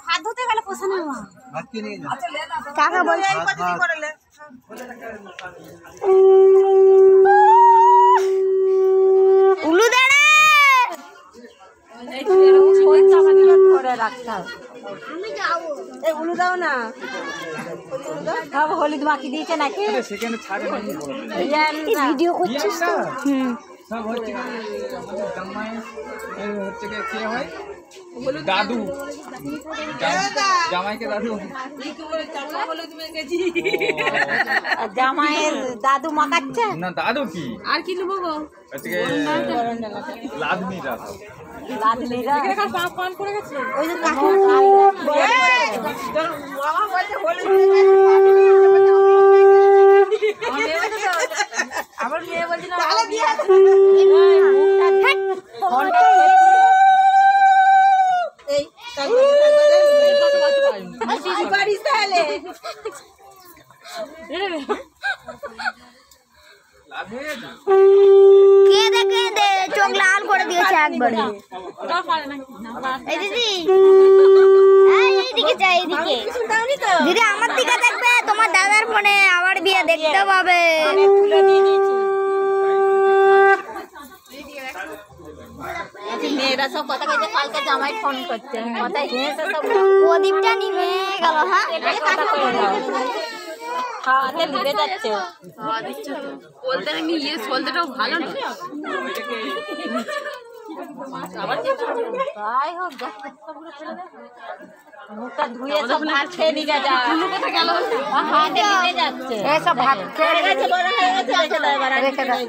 হাত ধুতে গেলে পোষানো মা ভাত কে নিয়ে যা কাকা বলছে উলু দে রে করে রাখতে হবে। আমি যাব এই উলু দাও না, সব হলুদ মাখি দিয়েছে নাকি? সেখানে ছাড়ে নাকি ভিডিও করছিস তো সব হচ্ছে আমাদের জামাই হচ্ছে কে হয় দাদু জামাইকে দাদু জামাইয়ের দাদু মাখাচ্ছে না দাদু কি আর কি নেবো গো? আজকে লাদমিরা লাদমিরা ওই যে কাকু আমার মেয়ে বলছিল এই পারিস তাহলে কেঁদে চোখ লাল করে দিয়েছে একবারে এই দিদি এইদিকে চাই এইদিকে দিদি আমার দিকে দেখবে তোমার দাদার ফোনে আমার বিয়ে দেখতে পাবে মেয়েরা সব কথা কইছে কালকে জামাই ফোন করছে কথাই হেসে সব প্রদীপটা নিভে গেল হ্যাঁ খাওয়াতে লিবে যাচ্ছে বলতে নাকি ইয়ে সলতেটাও ভালো না তাই হোক মুখটা ধুয়ে সব ভাত খেয়ে নিয়ে যা কোথায় গেল হাতে নিয়ে যাচ্ছে এসব ভাত খেয়ে রেখে দাও